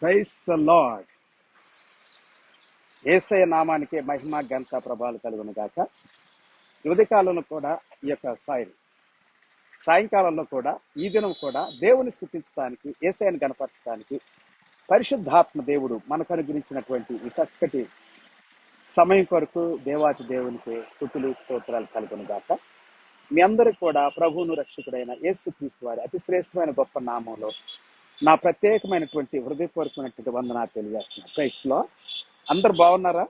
Praise the lord. యేసయ్య నామానికి మహిమ ఘనత ప్రభావాలు కలుగును గాక. ఉదయకాలంలో కూడా ఈ యొక్క సాయంకాలంలో కూడా ఈ దినం కూడా దేవుని స్తుతించడానికి, యేసయ్యను గణపరచడానికి పరిశుద్ధాత్మ దేవుడు మనకు అనుగ్రహించినటువంటి ఈ చక్కటి సమయం కొరకు దేవాతి దేవునికి స్తుతులు స్తోత్రాలు కలుగును గాక. మీ అందరికి కూడా ప్రభువును రక్షకుడైన యేసుక్రీస్తు వారి అతి శ్రేష్టమైన గొప్ప నామంలో నా ప్రత్యేకమైనటువంటి హృదయపూర్వకమైనటువంటి వందనాలు తెలియజేస్తున్నాను. ప్రైజ్ లో అందరు బాగున్నారా?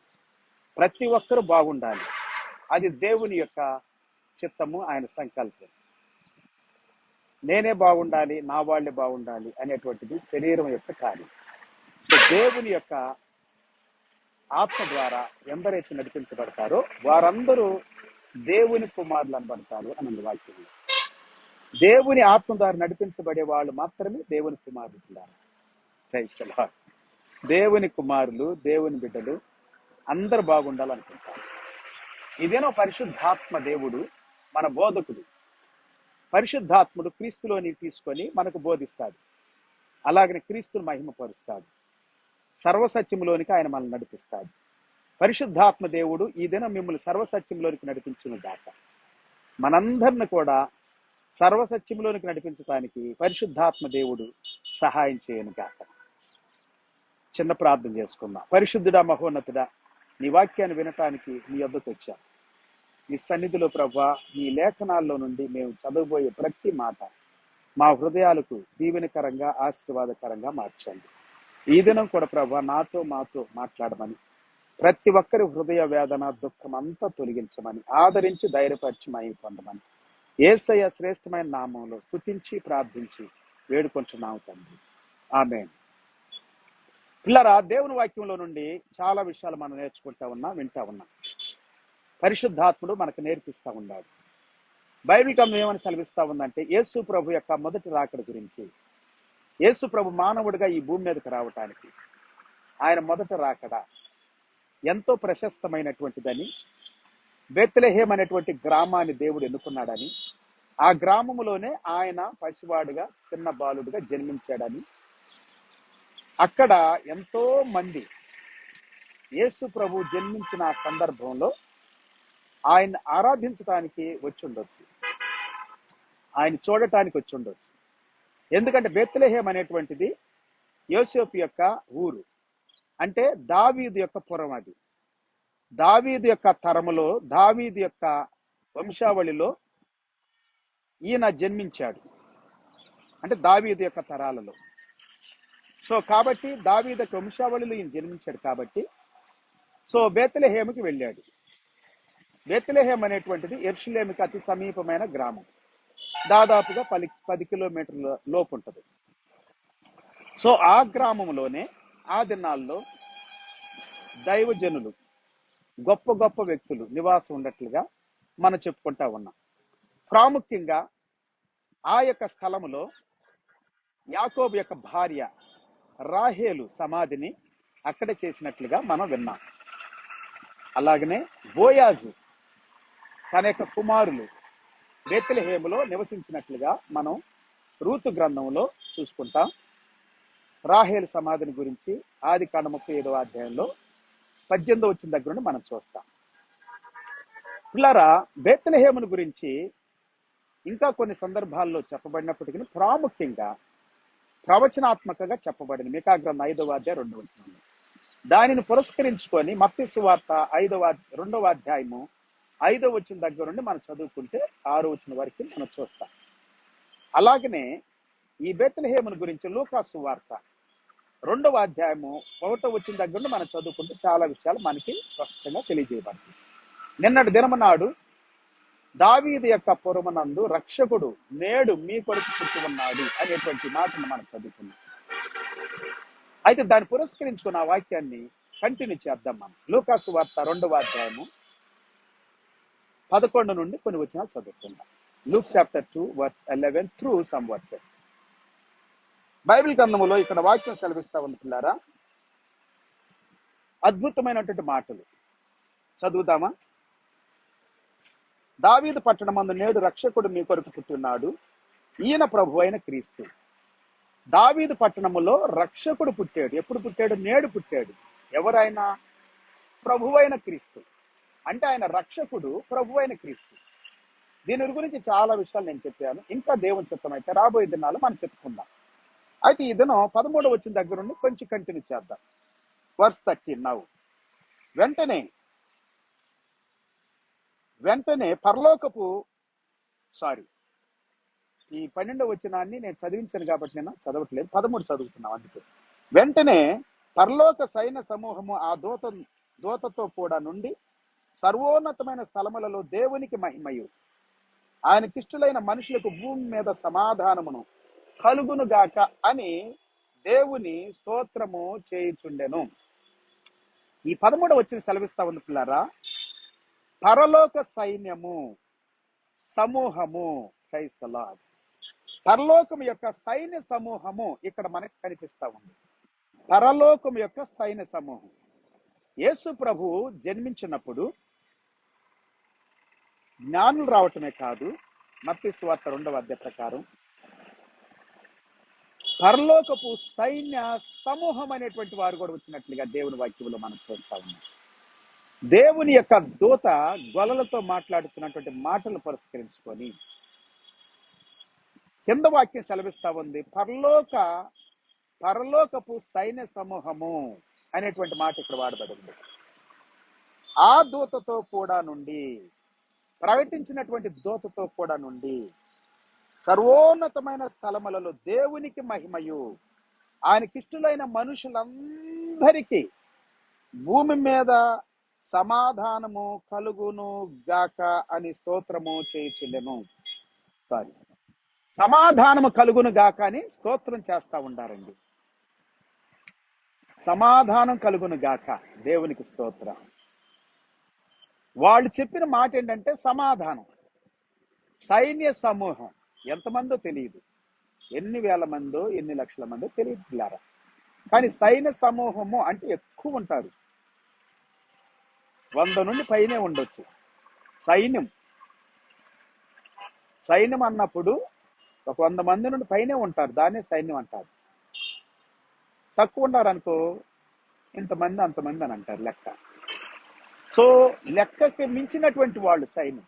ప్రతి ఒక్కరూ బాగుండాలి. అది దేవుని యొక్క చిత్తము, ఆయన సంకల్పం. నేనే బాగుండాలి, నా వాళ్ళే బాగుండాలి అనేటువంటిది శరీరం యొక్క కార్యం. సో దేవుని యొక్క ఆత్మ ద్వారా ఎందరైతే నడిపించబడతారో వారందరూ దేవుని కుమారులు అనబడతారు అని వాక్యంలో. దేవుని ఆత్మ ద్వారా నడిపించబడే వాళ్ళు మాత్రమే దేవుని కుమారులు. Praise the Lord. దేవుని కుమారులు, దేవుని బిడ్డలు అందరు బాగుండాలనుకుంటారు. ఇదేనో పరిశుద్ధాత్మ దేవుడు మన బోధకుడు. పరిశుద్ధాత్ముడు క్రీస్తులోని తీసుకొని మనకు బోధిస్తాడు. అలాగనే క్రీస్తుని మహిమపరుస్తాడు. సర్వసత్యములోనికి ఆయన మనల్ని నడిపిస్తాడు. పరిశుద్ధాత్మ దేవుడు ఈ దినం మిమ్మల్ని సర్వసత్యంలోనికి నడిపించును గాక. మనందరిని కూడా సర్వసత్యంలోనికి నడిపించడానికి పరిశుద్ధాత్మ దేవుడు సహాయం చేయను గాక. చిన్న ప్రార్థన చేసుకుందాం. పరిశుద్ధుడా, మహోన్నతుడా, నీ వాక్యాన్ని వినటానికి నీ వద్దకు వచ్చాం. నీ సన్నిధిలో ప్రభా, నీ లేఖనాల్లో నుండి మేము చదవబోయే ప్రతి మాట మా హృదయాలకు దీవెనకరంగా, ఆశీర్వాదకరంగా మార్చండి. ఈ దినం కూడా ప్రభా మాతో మాట్లాడమని, ప్రతి ఒక్కరి హృదయ వేదన, దుఃఖం అంతా తొలగించమని, ఆదరించి ధైర్యపరిచి మహిమ పొందమని యేసయ్య శ్రేష్టమైన నామంలో స్తుతించి ప్రార్థించి వేడుకుంటున్నాము తండ్రి. ఆమేన్. పిల్లరా, దేవుని వాక్యంలో నుండి చాలా విషయాలు మనం నేర్చుకుంటా ఉన్నాం, వింటా ఉన్నాం. పరిశుద్ధాత్ముడు మనకు నేర్పిస్తా ఉన్నాడు. బైబిల్ గ్రంథం ఏమని సెలవిస్తా ఉందంటే, యేసు ప్రభు యొక్క మొదటి రాకడ గురించి. యేసు ప్రభు మానవుడిగా ఈ భూమి మీదకి రావటానికి ఆయన మొదటి రాకడ ఎంతో ప్రశస్తమైనటువంటిదని, బెత్లెహేం అనేటువంటి గ్రామాన్ని దేవుడు ఎన్నుకున్నాడని, ఆ గ్రామములోనే ఆయన పసివాడుగా, చిన్న బాలుడుగా జన్మించాడని, అక్కడ ఎంతో మంది యేసు ప్రభు జన్మించిన సందర్భంలో ఆయన ఆరాధించడానికి వచ్చి ఉండొచ్చు, ఆయన చూడటానికి వచ్చి ఉండొచ్చు. ఎందుకంటే బెత్లెహేం అనేటువంటిది యోసేపు యొక్క ఊరు, అంటే దావీదు యొక్క పురం. అది దావీదు యొక్క తరములో, దావీదు యొక్క వంశావళిలో ఈయన జన్మించాడు, అంటే దావీదు యొక్క తరాలలో. సో కాబట్టి దావీదు యొక్క వంశావళిలో ఈయన జన్మించాడు కాబట్టి సో బెత్లెహేముకి వెళ్ళాడు. బెత్లెహేం అనేటువంటిది యెరూషలేముకి అతి సమీపమైన గ్రామం. దాదాపుగా 10 కిలోమీటర్ల లోపు ఉంటుంది. సో ఆ గ్రామంలోనే ఆ దినాల్లో దైవజనులు, గొప్ప గొప్ప వ్యక్తులు నివాసం ఉన్నట్లుగా మనం చెప్పుకుంటా ఉన్నాం. ప్రాముఖ్యంగా ఆ యొక్క స్థలములో యాకోబు యొక్క భార్య రాహేలు సమాధిని అక్కడే చేసినట్లుగా మనం విన్నాం. అలాగనే బోయాజు తన యొక్క కుమారులు బెత్లెహేములో నివసించినట్లుగా మనం రూతు గ్రంథంలో చూసుకుంటాం. రాహేలు సమాధిని గురించి ఆదికాండం 35వ అధ్యాయంలో 18వ వచ్చిన దగ్గర నుండి మనం చూస్తాం. పిల్లరా, బెత్లెహేమును గురించి ఇంకా కొన్ని సందర్భాల్లో చెప్పబడినప్పటికీ ప్రాముఖ్యంగా ప్రవచనాత్మకంగా చెప్పబడింది మీకా గ్రంథం 5వ అధ్యాయం 2వ వచనంలో. దానిని పురస్కరించుకొని మత్తయి సువార్త 2వ అధ్యాయము 5వ వచనం దగ్గర నుండి మనం చదువుకుంటే 6వ వచనం వరకు మనం చూస్తాం. అలాగనే ఈ బెత్లెహేమును గురించి లూకా సువార్త 2వ అధ్యాయము 1వ వచనం దగ్గర నుండి మనం చదువుకుంటే చాలా విషయాలు మనకి స్పష్టంగా తెలియజేయబడుతుంది. నిన్నటి దినము నాడు దావీదు యొక్క పురమునందు రక్షకుడు నేడు మీ కొరకు పుట్టి ఉన్నాడు అనేటువంటి మాటను మనం చదువుకున్నాం. అయితే దాన్ని పురస్కరించుకున్న ఆ వాక్యాన్ని కంటిన్యూ చేద్దాం. మనం లూకా సువార్త 2వ అధ్యాయము 11 నుండి కొన్ని వచనాలు చదువుకుందాం. Luke chapter 2 verse 11 through some verses. Bible గ్రంథములో ఇక్కడ వాక్యం సెలవిస్తా ఉంది పిల్లారా. అద్భుతమైనటువంటి మాటలు చదువుదామా? దావీదు పట్టణమందు నేడు రక్షకుడు మీ కొరకు పుట్టున్నాడు, ఈయన ప్రభు అయిన క్రీస్తు. దావీదు పట్టణములో రక్షకుడు పుట్టాడు. ఎప్పుడు పుట్టాడు? నేడు పుట్టాడు. ఎవరైనా? ప్రభువైన క్రీస్తు. అంటే ఆయన రక్షకుడు, ప్రభువైన క్రీస్తు. దీని గురించి చాలా విషయాలు నేను చెప్పాను. ఇంకా దేవుని చిత్తం అయితే రాబోయే దినాలు మనం చెప్పుకుందాం. అయితే ఈ దినం 13 వచ్చిన దగ్గర నుండి కొంచెం కంటిన్యూ చేద్దాం. వర్స్ 13 నవ్వు. వెంటనే పరలోకపు ఈ 12 వచనాన్ని నేను చదివించాను కాబట్టి నేను చదవట్లేదు, 13 చదువుతున్నాం. అందుకే వెంటనే పరలోక సైన్య సమూహము ఆ దూతతో కూడా నుండి సర్వోన్నతమైన స్థలములలో దేవునికి మహిమయు ఆయనకిష్టులైన మనుషులకు భూమి మీద సమాధానమును కలుగును గాక అని దేవుని స్తోత్రము చేయుచుండెను. ఈ 13 వచ్చిన సెలవిస్తా ఉంది పిల్లారా. పరలోక సైన్యము సమూహము, ప్రైజ్ ది లార్డ్. పరలోకం యొక్క సైన్య సమూహము ఇక్కడ మనకు కనిపిస్తా ఉంది. పరలోకం యొక్క సైన్య సమూహం. యేసు ప్రభు జన్మించినప్పుడు జ్ఞానులు రావటమే కాదు, మత్తయి సువార్త 2వ అధ్యాయం ప్రకారం పరలోకపు సైన్య సమూహం అనేటువంటి వారు కూడా వచ్చినట్లుగా దేవుని వాక్యంలో మనం చూస్తా ఉన్నాం. దేవుని యొక్క దూత గొల్లలతో మాట్లాడుతున్నటువంటి మాటలు పురస్కరించుకొని కింద వాక్యం సెలవిస్తా ఉంది. పరలోకపు సైన్య సమూహము అనేటువంటి మాట ఇక్కడ వాడబడింది. ఆ దూతతో కూడా నుండి, ప్రకటించినటువంటి దూతతో కూడా నుండి సర్వోన్నతమైన స్థలములలో దేవునికి మహిమయు ఆయనకిష్టులైన మనుషులందరికీ భూమి మీద సమాధానము కలుగును గాక అని స్తోత్రము చేయుచుండెను. సమాధానము కలుగును గాక అని స్తోత్రం చేస్తా ఉండారండి. సమాధానం కలుగును గాక, దేవునికి స్తోత్రం. వాళ్ళు చెప్పిన మాట ఏంటంటే సమాధానం. సైన్య సమూహం ఎంతమందో తెలియదు, ఎన్ని వేల మందో ఎన్ని లక్షల మందో తెలియదు పిల్లారా. కానీ సైన్య సమూహము అంటే ఎక్కువ ఉంటారు, 100 నుండి పైనే ఉండొచ్చు. సైన్యం అన్నప్పుడు ఒక 100 మంది నుండి పైనే ఉంటారు, దాన్నే సైన్యం అంటారు. తక్కువ ఉన్నారనుకో ఇంతమంది అంతమంది అని అంటారు లెక్క. సో లెక్కకి మించినటువంటి వాళ్ళు సైన్యం.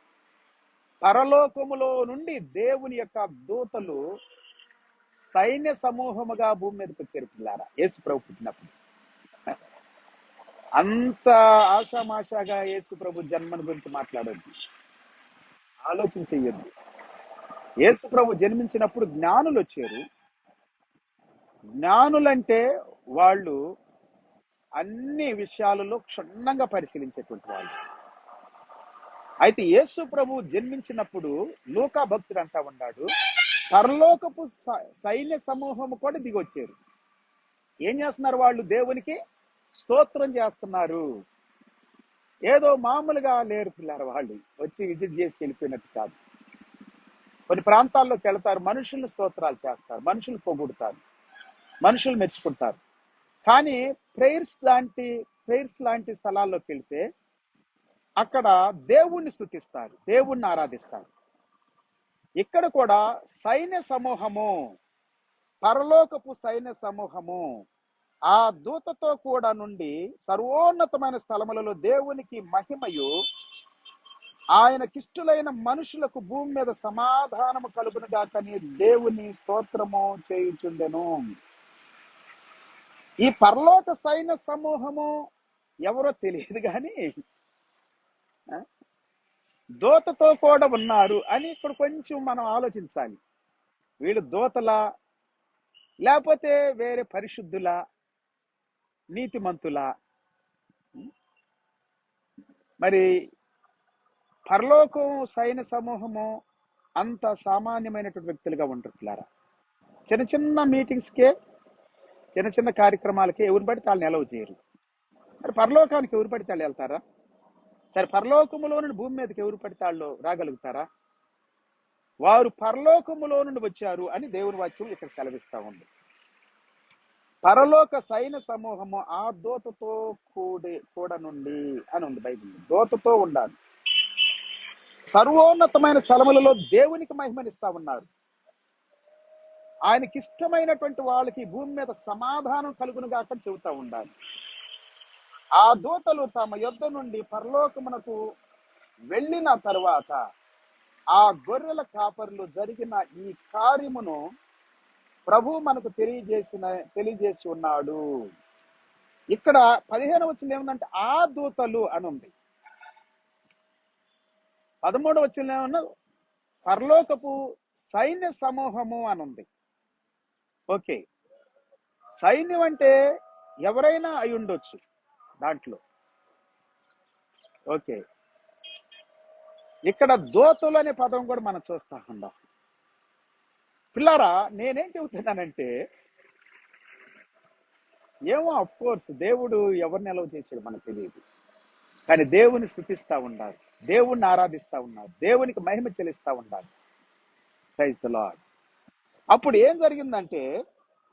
పరలోకములో నుండి దేవుని యొక్క దూతలు సైన్య సమూహముగా భూమి మీదకి వచ్చారు పిల్లారా. యేసు ప్రభు పుట్టినప్పుడు అంత ఆషామాషాగా యేసు ప్రభు జన్మను గురించి మాట్లాడొద్దు, ఆలోచన చెయ్యొద్దు. యేసు ప్రభు జన్మించినప్పుడు జ్ఞానులు వచ్చారు. జ్ఞానులంటే వాళ్ళు అన్ని విషయాలలో క్షుణ్ణంగా పరిశీలించేటువంటి వాళ్ళు. అయితే యేసు ప్రభు జన్మించినప్పుడు లూకా భక్తుడు అంటా ఉన్నాడు, పరలోకపు సైన్య సమూహము కూడా దిగొచ్చారు. ఏం చేస్తున్నారు? వాళ్ళు దేవునికి స్తోత్రం చేస్తున్నారు. ఏదో మామూలుగా లేరు పిల్లారు, వాళ్ళు వచ్చి విజిట్ చేసి వెళ్ళిపోయినట్టు కాదు. కొన్ని ప్రాంతాల్లోకి వెళ్తారు, మనుషుల్ని స్తోత్రాలు చేస్తారు, మనుషులు పొగుడుతారు, మనుషులు మెచ్చుకుంటారు. కానీ ప్రేయర్స్ లాంటి స్థలాల్లోకి వెళ్తే అక్కడ దేవుణ్ణి స్తుతిస్తారు, దేవుణ్ణి ఆరాధిస్తారు. ఇక్కడ కూడా సైన్య సమూహము, పరలోకపు సైన్య సమూహము ఆ దూతతో కూడా నుండి సర్వోన్నతమైన స్థలములలో దేవునికి మహిమయు ఆయనకిష్టులైన మనుషులకు భూమి మీద సమాధానము కలుగును గాకని దేవుని స్తోత్రము చేయుచుండెను. ఈ పరలోక సైన్య సమూహము ఎవరో తెలియదు కానీ దూతతో కూడా ఉన్నారు అని ఇక్కడ కొంచెం మనం ఆలోచించాలి. వీళ్ళు దూతలా, లేకపోతే వేరే పరిశుద్ధులా, నీతిమంతులా? మరి పరలోకం సైన్య సమూహము అంత సామాన్యమైనటువంటి వ్యక్తులుగా ఉంటారు పిల్లారా. చిన్న చిన్న మీటింగ్స్కే, చిన్న చిన్న కార్యక్రమాలకే ఎవరు పడితే వాళ్ళని ఎలవ్ చేయరు. మరి పరలోకానికి ఎవరు పడితే వాళ్ళు వెళ్తారా? సరే, పరలోకములో నుండి భూమి మీదకి ఎవరు పడితే వాళ్ళు రాగలుగుతారా? వారు పరలోకములో నుండి వచ్చారు అని దేవుని వాక్యం ఇక్కడ సెలవిస్తా ఉంది. పరలోక సైన్య సమూహము ఆ దూతతో కూడా నుండి అని ఉంది బైబిల్. దూతతో ఉండాలి. సర్వోన్నతమైన స్థలములలో దేవునికి మహిమనిస్తా ఉన్నారు. ఆయనకి ఇష్టమైనటువంటి వాళ్ళకి ఈ భూమి మీద సమాధానం కలుగును గాక చెబుతా ఉండాలి. ఆ దూతలు తమ యొద్ద నుండి పరలోకమునకు వెళ్ళిన తరువాత ఆ గొర్రెల కాపరులు జరిగిన ఈ కార్యమును ప్రభు మనకు తెలియజేసి ఉన్నాడు. ఇక్కడ 15వ వచనం ఏముందంటే ఆ దూతలు అని ఉంది. 13వ వచనం ఏమన్నా పరలోకపు సైన్య సమూహము అని ఉంది. ఓకే, సైన్యం అంటే ఎవరైనా అయి ఉండొచ్చు దాంట్లో. ఓకే, ఇక్కడ దూతలు అనే పదం కూడా మనం చూస్తా ఉన్నాం. పిల్లారా, నేనేం చెబుతున్నానంటే, ఏమో అఫ్ కోర్స్ దేవుడు ఎవరిని ఎలవ్ చేశాడు మనకు తెలియదు, కానీ దేవుని స్తుతిస్తా ఉండాలి, దేవుణ్ణి ఆరాధిస్తా ఉన్నారు, దేవునికి మహిమ చెల్లిస్తా ఉండాలి. Praise the Lord. అప్పుడు ఏం జరిగిందంటే,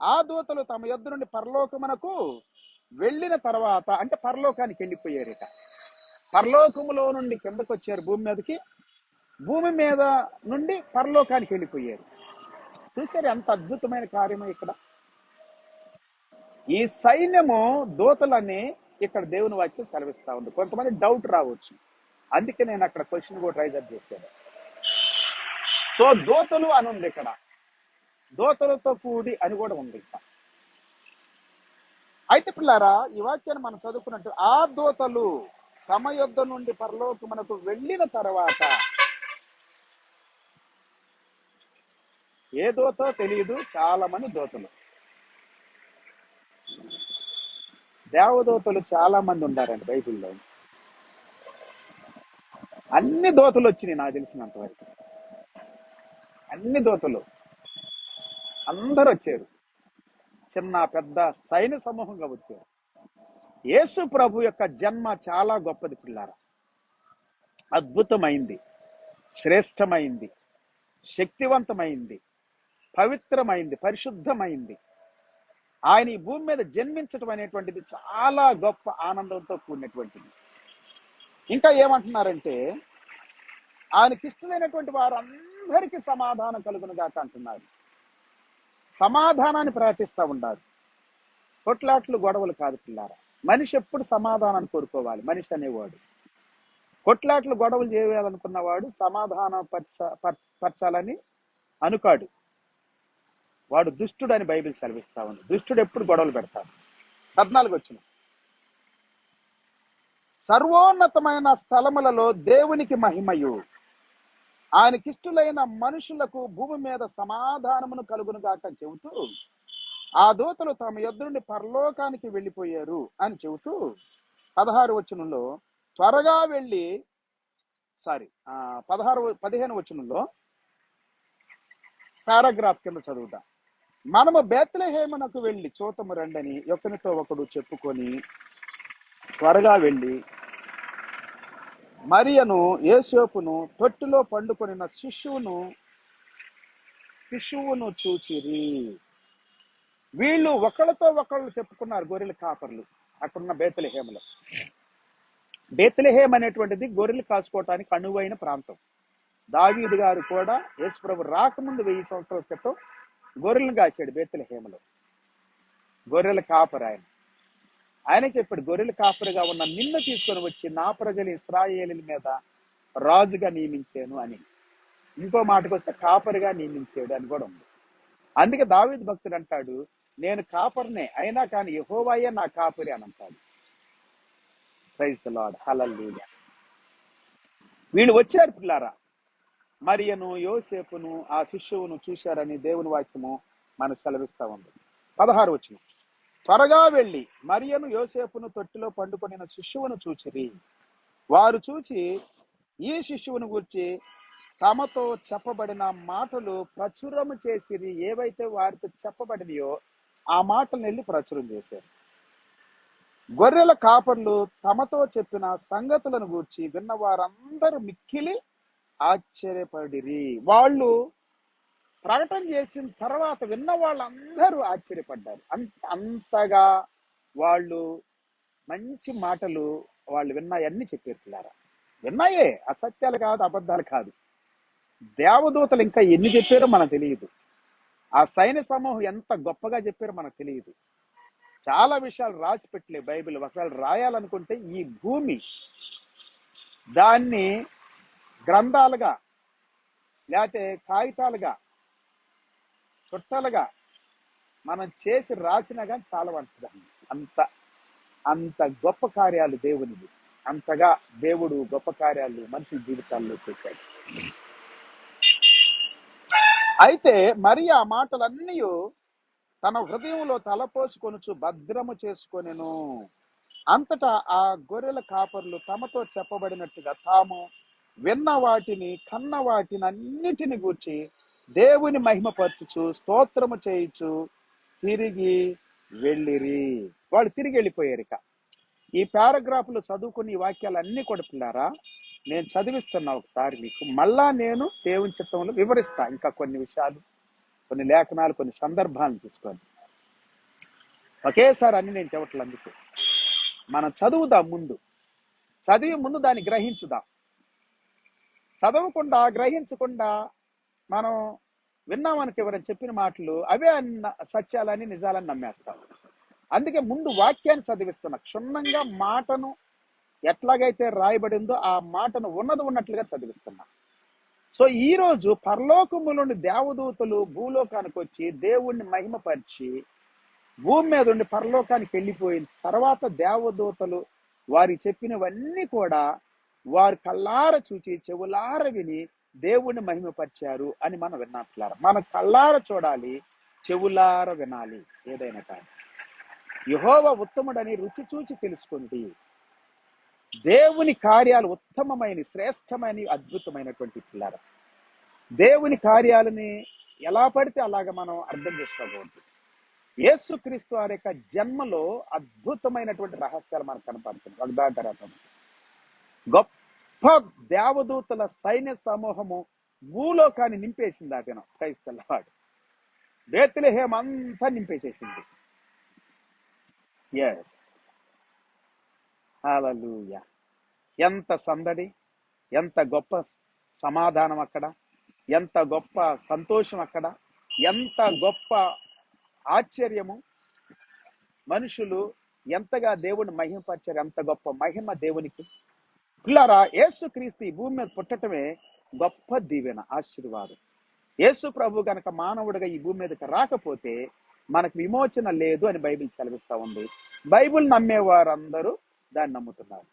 ఆ దూతలు తమ యొద్ద నుండి పరలోకమునకు వెళ్ళిన తర్వాత, అంటే పరలోకానికి వెళ్ళిపోయారు. ఇక పరలోకములో నుండి కిందకు వచ్చారు భూమి మీదకి, భూమి మీద నుండి పరలోకానికి వెళ్ళిపోయారు. చూసారు ఎంత అద్భుతమైన కార్యము ఇక్కడ. ఈ సైన్యము దూతలని ఇక్కడ దేవుని వాక్యం సెలవిస్తా ఉంది. కొంతమంది డౌట్ రావచ్చు, అందుకే నేను అక్కడ క్వశ్చన్ కూడా రైజ్ అప్ చేశాను. సో దూతలు అని ఉంది ఇక్కడ, దూతలతో కూడి అని కూడా ఉంది ఇక్కడ. అయితే పిల్లారా, ఈ వాక్యాన్ని మనం చదువుకున్నట్టు ఆ దూతలు తమ యొద్ద నుండి పరలోకమునకు వెళ్ళిన తర్వాత, ఏ దూతో తెలియదు, చాలా మంది దూతలు, దేవదూతలు చాలా మంది ఉండారండి బైబిల్లో. అన్ని దూతలు వచ్చినాయి నాకు తెలిసినంత వరకు, అన్ని దూతలు అందరూ వచ్చారు, చిన్న పెద్ద సైన్య సమూహంగా వచ్చారు. యేసు ప్రభు యొక్క జన్మ చాలా గొప్పది పిల్లారా, అద్భుతమైంది, శ్రేష్టమైంది, శక్తివంతమైంది, పవిత్రమైంది, పరిశుద్ధమైంది. ఆయన ఈ భూమి మీద జన్మించటం అనేటువంటిది చాలా గొప్ప ఆనందంతో కూడినటువంటిది. ఇంకా ఏమంటున్నారంటే, ఆయనకి ఇష్టమైనటువంటి వారందరికీ సమాధానం కలుగును గాక అంటున్నారు. సమాధానాన్ని ప్రకటిస్తూ ఉండాలి, కొట్లాట్లు గొడవలు కాదు పిల్లారా. మనిషి ఎప్పుడు సమాధానాన్ని కోరుకోవాలి. మనిషి అనేవాడు కొట్లాట్లు గొడవలు చేయాలనుకున్నవాడు సమాధానం పరచాలని అనుకాడు, వాడు దుష్టుడు అని బైబిల్ సెలవిస్తా ఉంది. దుష్టుడు ఎప్పుడు గొడవలు పెడతాడు. 14 వచ్చిన సర్వోన్నతమైన స్థలములలో దేవునికి మహిమయు, ఆయనకిష్టులైన మనుషులకు భూమి మీద సమాధానమును కలుగును గాక చెబుతూ, ఆ దూతలు తమ యొద్ద నుండి పరలోకానికి వెళ్ళిపోయారు అని చెబుతూ 16 వచనంలో త్వరగా వెళ్ళి 15 వచనంలో పారాగ్రాఫ్ కింద చదువుదాం. మనము బేత్లెహేమునకు వెళ్ళి చూతము రండని ఒకరితో ఒకడు చెప్పుకొని త్వరగా వెళ్ళి మరియను యోసేపును తొట్టిలో పండుకొనిన శిశువును చూచిరి. వీళ్ళు ఒకళ్ళతో ఒకళ్ళు చెప్పుకున్నారు, గొర్రెల కాపర్లు అక్కడున్న బేత్లెహేములో. బేత్లెహేం అనేటువంటిది గొర్రెలు కాసుకోవటానికి అనువైన ప్రాంతం. దావీదు గారు కూడా యేసు ప్రభు రాకముందు 1000 సంవత్సరాల క్రితం గొర్రెలను కాశాడు బేత్లెహేములో. గొర్రెల కాపరు ఆయనే చెప్పాడు, గొర్రెల కాపరిగా ఉన్న నిన్ను తీసుకొని వచ్చి నా ప్రజలు ఇశ్రాయేలీయుల మీద రాజుగా నియమించాను అని. ఇంకో మాటకు వస్తే కాపరిగా నియమించాడు అని కూడా ఉంది. అందుకే దావీదు భక్తుడు అంటాడు, నేను కాపరినే అయినా కానీ యెహోవాయే నా కాపరి అని అంటాడు. ప్రైజ్ ది లార్డ్, హల్లెలూయా. వీళ్ళు వచ్చారు పిల్లారా, మరియను యోసేపును ఆ శిశువును చూశారని దేవుని వాక్యము మనకు సెలవిస్తా ఉంది. 16 వచనం త్వరగా వెళ్ళి మరియను యోసేపును తొట్టిలో పండుకొనిన శిశువును చూచిరి. వారు చూచి ఈ శిశువును గూర్చి తమతో చెప్పబడిన మాటలు ప్రచురము చేసిరి. ఏవైతే వారితో చెప్పబడినయో ఆ మాటలను వెళ్ళి ప్రచురం చేశారు. గొర్రెల కాపర్లు తమతో చెప్పిన సంగతులను గూర్చి విన్న వారందరూ మిక్కిలి ఆశ్చర్యపడిరి. వాళ్ళు ప్రకటన చేసిన తర్వాత విన్న వాళ్ళందరూ ఆశ్చర్యపడ్డారు. అంతగా వాళ్ళు మంచి మాటలు వాళ్ళు విన్నాయన్నీ చెప్పారు పిల్లారా. విన్నాయే, అసత్యాలు కాదు, అబద్ధాలు కాదు. దేవదూతలు ఇంకా ఎన్ని చెప్పారో మనకు తెలియదు. ఆ సైన్య సమూహం ఎంత గొప్పగా చెప్పారో మనకు తెలియదు. చాలా విషయాలు రాసి పెట్టలే బైబిల్. ఒకవేళ రాయాలనుకుంటే ఈ భూమి దాన్ని గ్రంథాలుగా లేకపోతే కాగితాలుగా చుట్టాలుగా మనం చేసి రాసినా కానీ చాలా వంటదండి. అంత అంత గొప్ప కార్యాలు దేవునివి. అంతగా దేవుడు గొప్ప కార్యాలు మనుషుల జీవితాల్లో చేశాడు. అయితే మరి ఆ మాటలన్నీ తన హృదయంలో తలపోసుకొనుచు భద్రము చేసుకొనెను. అంతటా ఆ గొర్రెల కాపర్లు తమతో చెప్పబడినట్టుగా తాము విన్న వాటిని కన్న వాటిని అన్నిటిని గూర్చి దేవుని మహిమపరచుచు స్తోత్రము చేయుచు తిరిగి వెళ్ళిరి. వాళ్ళు తిరిగి వెళ్ళిపోయారు. ఇక ఈ పారాగ్రాఫ్లు చదువుకుని ఈ వాక్యాలు అన్ని కూడా పిల్లారా నేను చదివిస్తున్నా ఒకసారి మీకు. మళ్ళా నేను దేవుని చిత్తంలో వివరిస్తా ఇంకా కొన్ని విషయాలు, కొన్ని లేఖనాలు, కొన్ని సందర్భాలను తీసుకొని. ఒకేసారి అన్ని నేను చెప్పట్లేదు. అందుకు మనం చదువుదాం. ముందు చదివి ముందు దాన్ని గ్రహించుదాం. చదవకుండా గ్రహించకుండా మనం విన్నామనికి ఎవరైనా చెప్పిన మాటలు అవే సత్యాలని నిజాలని నమ్మేస్తాం. అందుకే ముందు వాక్యాన్ని చదివిస్తున్నా. క్షుణ్ణంగా మాటను ఎట్లాగైతే రాయబడిందో ఆ మాటను ఉన్నది ఉన్నట్లుగా చదివిస్తున్నా. సో ఈ రోజు పరలోకములోని దేవదూతలు భూలోకానికి వచ్చి దేవుణ్ణి మహిమపరిచి భూమి మీద ఉండి పరలోకానికి వెళ్ళిపోయిన తర్వాత దేవదూతలు వారి చెప్పినవన్నీ కూడా వారు కళ్ళార చూచి చెవులార విని దేవుణ్ణి మహిమపరిచారు అని మనం విన్నట్లారా. మన కళ్ళార చూడాలి, చెవులార వినాలి. ఏదైనా కానీ యెహోవా ఉత్తముడని రుచి చూచి తెలుసుకుంది. దేవుని కార్యాలు ఉత్తమమైన, శ్రేష్టమైన, అద్భుతమైనటువంటి పిల్లలు. దేవుని కార్యాలని ఎలా పడితే అలాగా మనం అర్థం చేసుకోకూడదు. యేసుక్రీస్తు వారి యొక్క జన్మలో అద్భుతమైనటువంటి రహస్యాలు మనకు కనపడుతుంది. ఒకదాని తర్వాత గొప్ప దేవదూతల సైన్య సమూహము భూలోకాన్ని నింపేసింది. ఆ దినం క్రైస్తవాడు బేత్లెహేం అంతా నింపేసేసింది. ఎస్, హల్లెలూయా. ఎంత సందడి, ఎంత గొప్ప సమాధానం అక్కడ, ఎంత గొప్ప సంతోషం అక్కడ, ఎంత గొప్ప ఆశ్చర్యము. మనుషులు ఎంతగా దేవుని మహిమపరిచారు, ఎంత గొప్ప మహిమ దేవునికి. పిల్లారా, యేసుక్రీస్తు ఈ భూమి మీద పుట్టటమే గొప్ప దీవెన, ఆశీర్వాదం. యేసు ప్రభు గనక మానవుడిగా ఈ భూమి మీదకి రాకపోతే మనకు విమోచన లేదు అని బైబిల్ సెలవిస్తా ఉంది. బైబిల్ నమ్మేవారందరూ దాన్ని నమ్ముతున్నారు.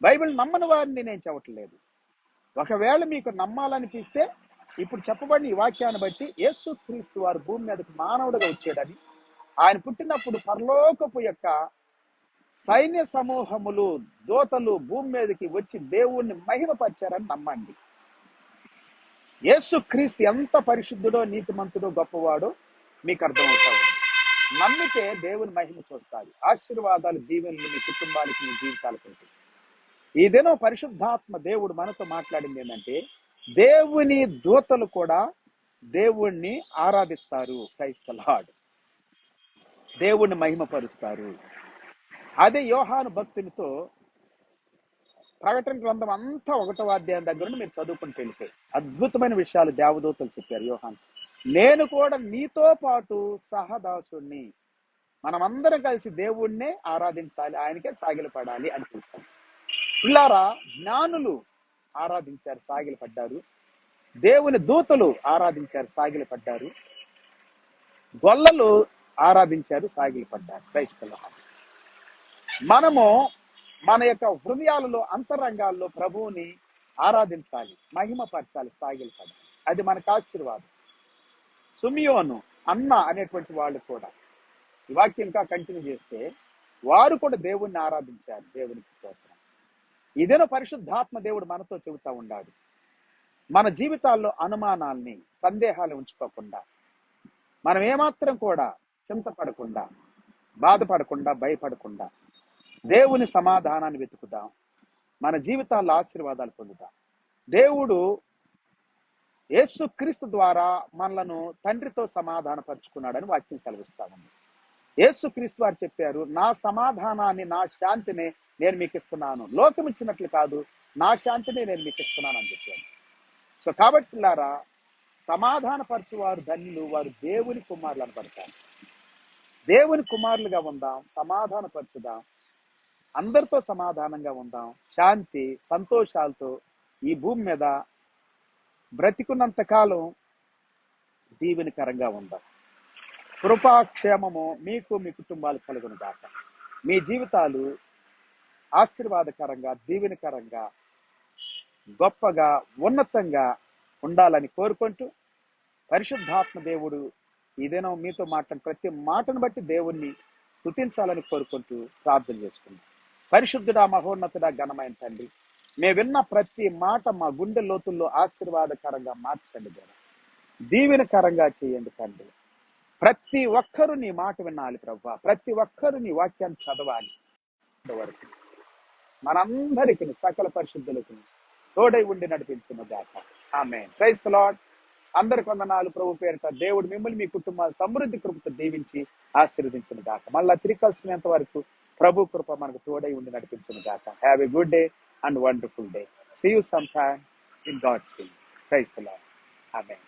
బైబిల్ నమ్మని వారిని నేను చెప్పట్లేదు. ఒకవేళ మీకు నమ్మాలనిపిస్తే ఇప్పుడు చెప్పబడిన ఈ వాక్యాన్ని బట్టి యేసుక్రీస్తు వారు భూమి మీదకి మానవుడిగా వచ్చాడని, ఆయన పుట్టినప్పుడు పరలోకపు యొక్క సైన్య సమూహములు దూతలు భూమి మీదకి వచ్చి దేవుణ్ణి మహిమపరిచారని నమ్మండి. యేసుక్రీస్తు ఎంత పరిశుద్ధుడో, నీతిమంతుడో, గొప్పవాడో మీకు అర్థమవుతా ఉంది. నమ్మితే దేవుని మహిమ చూస్తారు. ఆశీర్వాదాలు, దీవెనలు మీ కుటుంబానికి, మీ జీవితాలకు ఉంటాయి. ఈ దినం పరిశుద్ధాత్మ దేవుడు మనతో మాట్లాడింది ఏంటంటే, దేవుని దూతలు కూడా దేవుణ్ణి ఆరాధిస్తారు. Praise the Lord. దేవుణ్ణి మహిమపరుస్తారు. అదే యోహాను భక్తునితో ప్రకటన గ్రంథం అంతా 1వ అధ్యాయం దగ్గర నుండి మీరు చదువుకుంటూ వెళ్తే అద్భుతమైన విషయాలు దేవదూతలు చెప్పారు. యోహాను, నేను కూడా నీతో పాటు సహదాసుణ్ణి, మనమందరం కలిసి దేవుణ్ణే ఆరాధించాలి, ఆయనకే సాగిలపడాలి అని చెప్తాను. పిల్లారా, జ్ఞానులు ఆరాధించారు, సాగిలపడ్డారు. దేవుని దూతలు ఆరాధించారు, సాగిలపడ్డారు. గొల్లలు ఆరాధించారు, సాగిలపడ్డారు. Praise the Lord. మనము మన యొక్క హృదయాలలో, అంతరంగాల్లో ప్రభువుని ఆరాధించాలి, మహిమపరచాలి, సాగిలపడాలి. అది మనకు ఆశీర్వాదం. సుమియోను, అన్న అనేటువంటి వాళ్ళు కూడా ఈ వాక్యం ఇంకా కంటిన్యూ చేస్తే వారు కూడా దేవుణ్ణి ఆరాధించారు. దేవునికి స్తోత్రం. ఇదేనో పరిశుద్ధాత్మ దేవుడు మనతో చెబుతా ఉండాలి. మన జీవితాల్లో అనుమానాల్ని, సందేహాలు ఉంచుకోకుండా, మనం ఏమాత్రం కూడా చింతపడకుండా, బాధపడకుండా, భయపడకుండా దేవుని సమాధానాన్ని వెతుకుదాం. మన జీవితాల్లో ఆశీర్వాదాలు పొందుదాం. దేవుడు యేసుక్రీస్తు ద్వారా మనలను తండ్రితో సమాధానపరుచుకున్నాడని వాక్యం సెలవిస్తా ఉంది. యేసుక్రీస్తు వారు చెప్పారు, నా సమాధానాన్ని, నా శాంతిని నేను మీకు ఇస్తున్నాను, లోకం ఇచ్చినట్లు కాదు, నా శాంతిని నేను మీకు ఇస్తున్నాను అని చెప్పాను. సో కాబట్టి పిల్లారా, సమాధానపరచువారు ధన్యులు, వారు దేవుని కుమారులు అనబడతారు. దేవుని కుమారులుగా ఉందాం, సమాధానపరచుదాం, అందరితో సమాధానంగా ఉందాం, శాంతి సంతోషాలతో ఈ భూమి మీద బ్రతికున్నంత కాలం దీవెనకరంగా ఉందాం. కృపాక్షేమము మీకు మీ కుటుంబాలు కలుగును గాక. మీ జీవితాలు ఆశీర్వాదకరంగా, దీవెనకరంగా, గొప్పగా, ఉన్నతంగా ఉండాలని కోరుకుంటూ, పరిశుద్ధాత్మ దేవుడు ఈ దినం మీతో మాట్లాడిన ప్రతి మాటను బట్టి దేవుణ్ణి స్తుతించాలని కోరుకుంటూ ప్రార్థన చేసుకుందాం. పరిశుద్ధుడా, మహోన్నతుడా, ఘనమైన తండ్రి, మేము విన్న ప్రతి మాట మా గుండె లోతుల్లో ఆశీర్వాదకరంగా మార్చండి దేవా, దీవెనకరంగా చేయండి తండ్రి. ప్రతి ఒక్కరూ నీ మాట వినాలి ప్రభువా, ప్రతి ఒక్కరూ నీ వాక్యాన్ని చదవాలి. వరకు మనందరికి సకల పరిశుద్ధులకు తోడై ఉండి నడిపించిన గాక. ఆమేన్. Praise the Lord. అందరికి వందనాలు. ప్రభు పేరిట దేవుడు మిమ్మల్ని మీ కుటుంబాలు సమృద్ధి కృపతో దీవించి ఆశీర్వదించిన గాక. మళ్ళా తిరిగి కలిసినంత వరకు ప్రభు కృప మనకు తోడై ఉండి నడిపించిన గాక. Have a good day and wonderful day. See you some time in God's will. Praise the Lord. Amen.